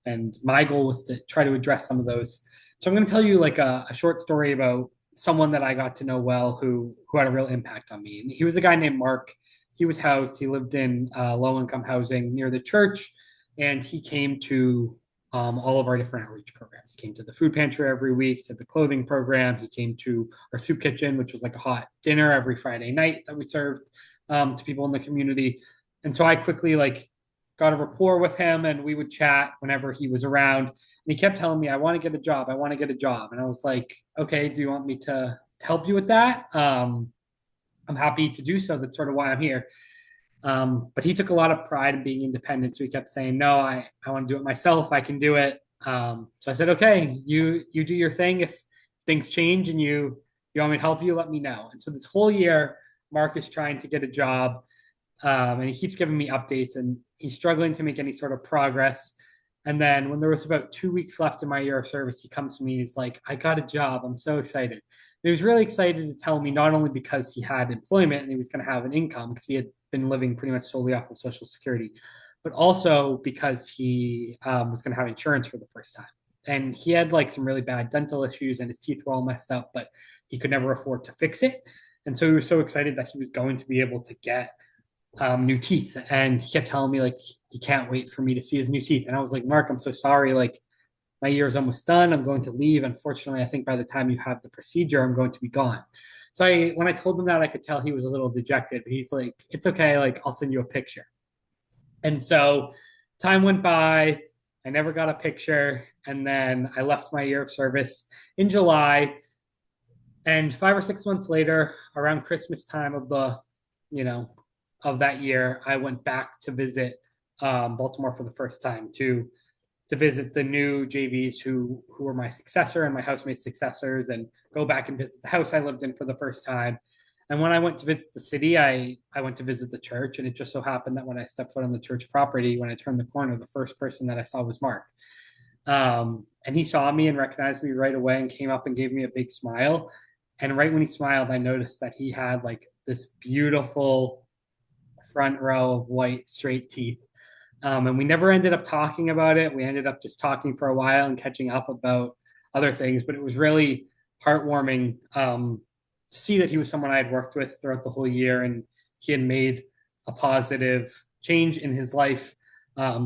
and my goal was to try to address some of those. So I'm going to tell you like a short story about someone that I got to know well who had a real impact on me. And he was a guy named Mark. He was housed. He lived in low income housing near the church, and he came to all of our different outreach programs. He came to the food pantry every week, to the clothing program. He came to our soup kitchen, which was like a hot dinner every Friday night that we served to people in the community. And so I quickly like got a rapport with him and we would chat whenever he was around. And he kept telling me, I want to get a job. I want to get a job. And I was like, okay, do you want me to help you with that? I'm happy to do so. That's sort of why I'm here. But he took a lot of pride in being independent. So he kept saying, no, I want to do it myself. I can do it. So I said, okay, you do your thing. If things change and you want me to help you, let me know. And so this whole year, Mark is trying to get a job, and he keeps giving me updates, and he's struggling to make any sort of progress. And then when there was about 2 weeks left in my year of service, he comes to me. He's like, I got a job. I'm so excited. And he was really excited to tell me not only because he had employment and he was going to have an income because he had been living pretty much solely off of Social Security, but also because he was going to have insurance for the first time. And he had like some really bad dental issues and his teeth were all messed up, but he could never afford to fix it. And so he was so excited that he was going to be able to get new teeth. And he kept telling me like he can't wait for me to see his new teeth. And I was like, Mark, I'm so sorry. Like my year is almost done. I'm going to leave. Unfortunately, I think by the time you have the procedure, I'm going to be gone. So when I told him that, I could tell he was a little dejected. But he's like, it's okay. Like I'll send you a picture. And so time went by. I never got a picture. And then I left my year of service in July. And 5 or 6 months later, around Christmas time of you know, of that year, I went back to visit Baltimore for the first time to visit the new JVs who were my successor and my housemate's successors, and go back and visit the house I lived in for the first time. And when I went to visit the city, I went to visit the church, and it just so happened that when I stepped foot on the church property, when I turned the corner, the first person that I saw was Mark. And he saw me and recognized me right away and came up and gave me a big smile. And right when he smiled, I noticed that he had like this beautiful front row of white straight teeth. And we never ended up talking about it. We ended up just talking for a while and catching up about other things. But it was really heartwarming to see that he was someone I had worked with throughout the whole year, and he had made a positive change in his life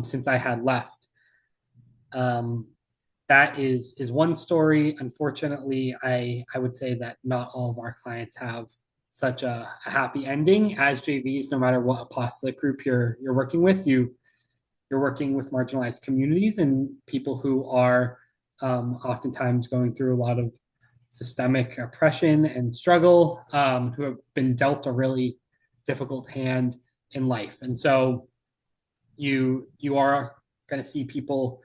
since I had left. That is one story. Unfortunately, I would say that not all of our clients have such a happy ending as JVs. No matter what apostolic group you're working with, you're working with marginalized communities and people who are oftentimes going through a lot of systemic oppression and struggle, who have been dealt a really difficult hand in life. And so you are going to see people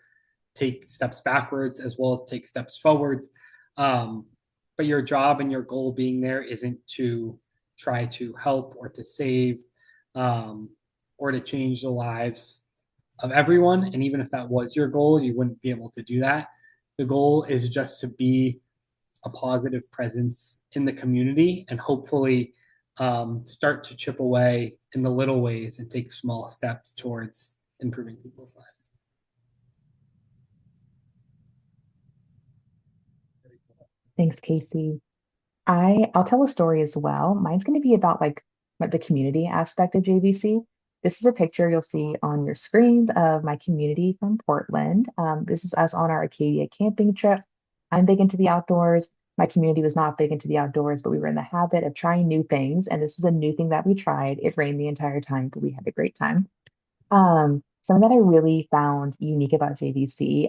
take steps backwards as well as take steps forwards. But your job and your goal being there isn't to try to help or to save or to change the lives of everyone. And even if that was your goal, you wouldn't be able to do that. The goal is just to be a positive presence in the community and hopefully start to chip away in the little ways and take small steps towards improving people's lives. Thanks, Casey. I'll tell a story as well. Mine's going to be about like the community aspect of JVC. This is a picture you'll see on your screens of my community from Portland. This is us on our Acadia camping trip. I'm big into the outdoors. My community was not big into the outdoors, but we were in the habit of trying new things. And this was a new thing that we tried. It rained the entire time, but we had a great time. Something that I really found unique about JVC,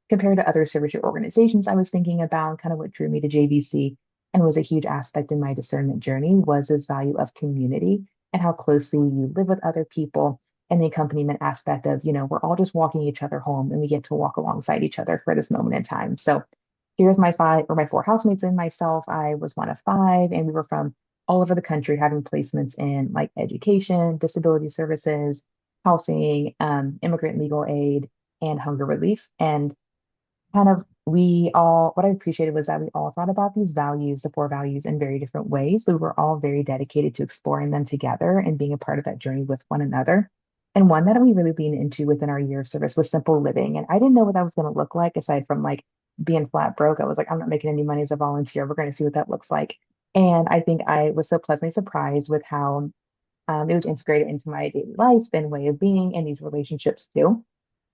compared to other service organizations I was thinking about, kind of what drew me to JVC and was a huge aspect in my discernment journey, was this value of community and how closely you live with other people, and the accompaniment aspect of, we're all just walking each other home and we get to walk alongside each other for this moment in time. So here's my four housemates and myself. I was one of five, and we were from all over the country having placements in like education, disability services, housing, immigrant legal aid, and hunger relief. And kind of what I appreciated was that we all thought about these values, the four values, in very different ways, but we were all very dedicated to exploring them together and being a part of that journey with one another. And one that we really leaned into within our year of service was simple living. And I didn't know what that was going to look like aside from like being flat broke. I was like, I'm not making any money as a volunteer. We're going to see what that looks like. And I think I was so pleasantly surprised with how it was integrated into my daily life and way of being and these relationships too.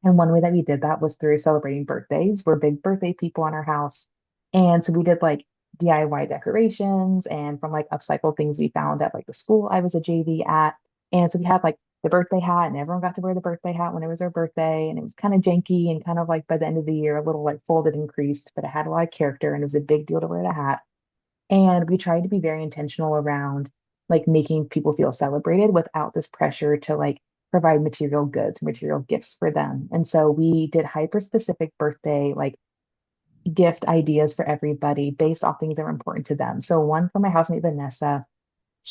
And one way that we did that was through celebrating birthdays. We're big birthday people in our house. And so we did like DIY decorations and from like upcycled things we found at like the school I was a JV at. And so we had like the birthday hat, and everyone got to wear the birthday hat when it was their birthday. And it was kind of janky and kind of like by the end of the year, a little like folded and creased, but it had a lot of character and it was a big deal to wear the hat. And we tried to be very intentional around like making people feel celebrated without this pressure to like provide material goods, material gifts for them. And so we did hyper specific birthday like gift ideas for everybody based off things that were important to them. So one for my housemate Vanessa,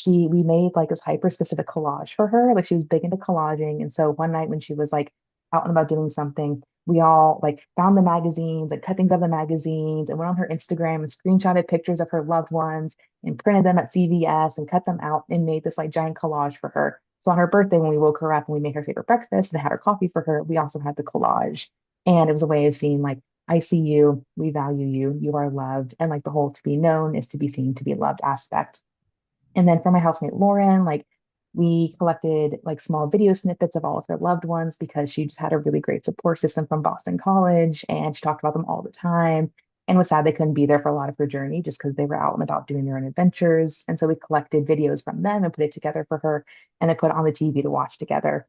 we made like this hyper specific collage for her. Like she was big into collaging. And so one night when she was like out and about doing something, we all like found the magazines, like cut things out of the magazines and went on her Instagram and screenshotted pictures of her loved ones and printed them at CVS and cut them out and made this like giant collage for her. So on her birthday, when we woke her up and we made her favorite breakfast and had her coffee for her, we also had the collage. And it was a way of seeing like, I see you, we value you, you are loved. And like the whole to be known is to be seen, to be loved aspect. And then for my housemate Lauren, like we collected like small video snippets of all of her loved ones because she just had a really great support system from Boston College and she talked about them all the time and was sad they couldn't be there for a lot of her journey just because they were out and about doing their own adventures. And so we collected videos from them and put it together for her and then put it on the TV to watch together.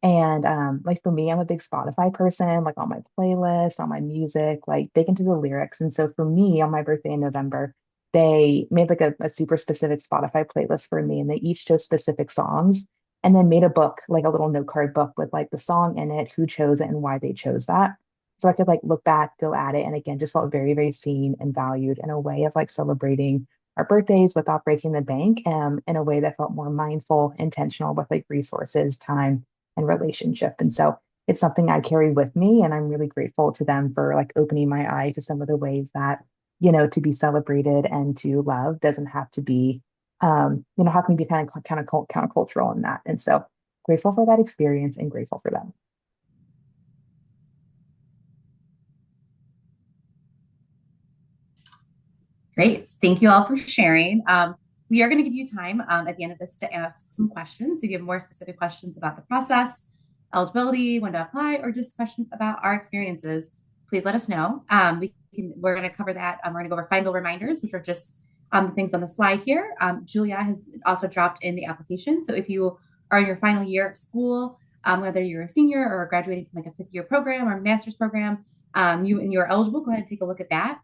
And like for me, I'm a big Spotify person, like on my playlist, on my music, like big into the lyrics. And so for me, on my birthday in November, they made like a super specific Spotify playlist for me, and they each chose specific songs and then made a book, like a little note card book with like the song in it, who chose it, and why they chose that. So I could like look back, go at it, and again, just felt very, very seen and valued in a way of like celebrating our birthdays without breaking the bank, in a way that felt more mindful, intentional with like resources, time, and relationship. And so it's something I carry with me, and I'm really grateful to them for like opening my eye to some of the ways that to be celebrated and to love doesn't have to be, how can we be kind of countercultural in that? And so grateful for that experience and grateful for them. Great. Thank you all for sharing. We are going to give you time at the end of this to ask some questions. If you have more specific questions about the process, eligibility, when to apply, or just questions about our experiences, please let us know. We're going to cover that. We're going to go over final reminders, which are just the things on the slide here. Julia has also dropped in the application. So if you are in your final year of school, whether you're a senior or graduating from like a fifth year program or a master's program, you're eligible, go ahead and take a look at that.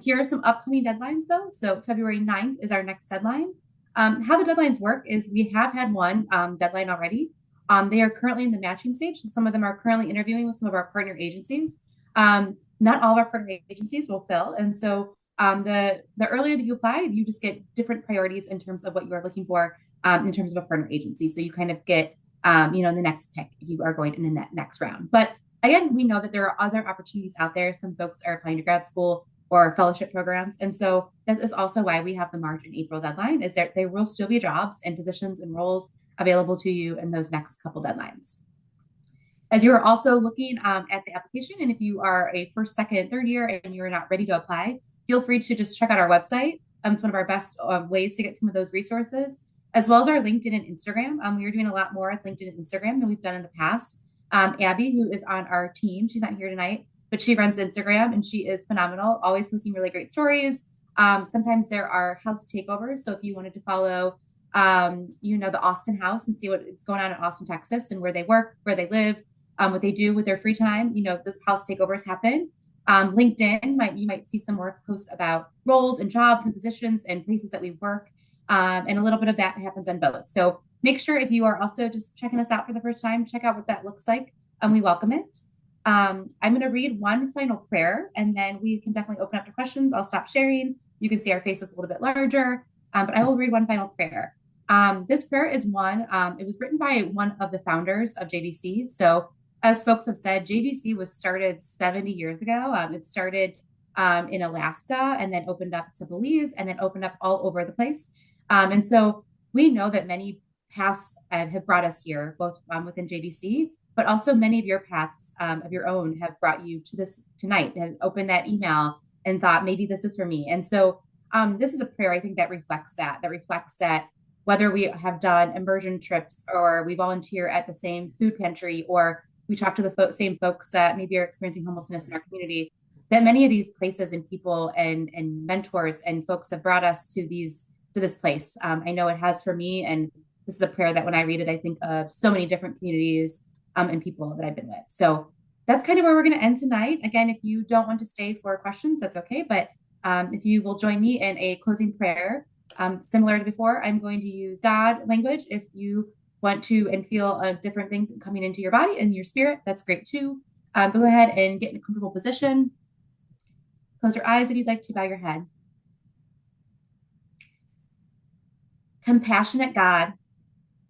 Here are some upcoming deadlines though. So February 9th is our next deadline. How the deadlines work is we have had one deadline already. They are currently in the matching stage. So some of them are currently interviewing with some of our partner agencies. Not all of our partner agencies will fill. And so the earlier that you apply, you just get different priorities in terms of what you are looking for in terms of a partner agency. So you kind of get, in the next pick if you are going in the next round. But again, we know that there are other opportunities out there. Some folks are applying to grad school or fellowship programs. And so that is also why we have the March and April deadline, is that there will still be jobs and positions and roles available to you in those next couple deadlines. As you're also looking at the application, and if you are a first, second, third year and you're not ready to apply, feel free to just check out our website. It's one of our best ways to get some of those resources, as well as our LinkedIn and Instagram. We are doing a lot more at LinkedIn and Instagram than we've done in the past. Abby, who is on our team, she's not here tonight, but she runs Instagram and she is phenomenal, always posting really great stories. Sometimes there are house takeovers. So if you wanted to follow, the Austin house and see what's going on in Austin, Texas, and where they work, where they live, what they do with their free time, those house takeovers happen. LinkedIn, you might see some more posts about roles and jobs and positions and places that we work. And a little bit of that happens on both. So make sure if you are also just checking us out for the first time, check out what that looks like. And we welcome it. I'm going to read one final prayer, and then we can definitely open up to questions. I'll stop sharing. You can see our faces a little bit larger, but I will read one final prayer. This prayer is one, it was written by one of the founders of JVC. So as folks have said, JVC was started 70 years ago. It started in Alaska and then opened up to Belize and then opened up all over the place. And so we know that many paths have brought us here, both within JVC, but also many of your paths of your own have brought you to this tonight and opened that email and thought, maybe this is for me. And so this is a prayer, I think, that reflects that whether we have done immersion trips or we volunteer at the same food pantry or we talk to the same folks that maybe are experiencing homelessness in our community, that many of these places and people and mentors and folks have brought us to this place. I know it has for me, and this is a prayer that when I read it, I think of so many different communities and people that I've been with. So that's kind of where we're going to end tonight. Again, if you don't want to stay for questions, that's okay. But if you will join me in a closing prayer, similar to before, I'm going to use God language. If you want to and feel a different thing coming into your body and your spirit, that's great too. But go ahead and get in a comfortable position. Close your eyes if you'd like to, bow your head. Compassionate God,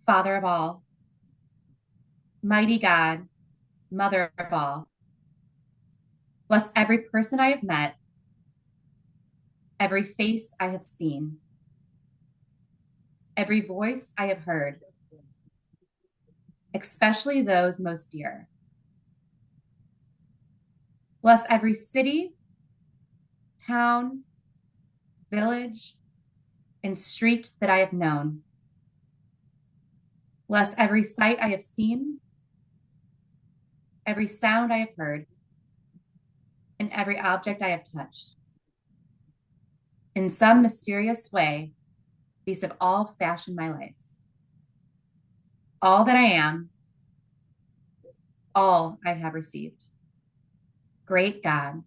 Father of all, mighty God, Mother of all, Bless every person I have met, every face I have seen, every voice I have heard, especially those most dear. Bless every city, town, village, and street that I have known. Bless every sight I have seen, every sound I have heard, and every object I have touched. In some mysterious way, these have all fashioned my life. All that I am, all I have received. Great God,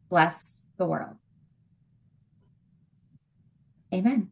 bless the world. Amen.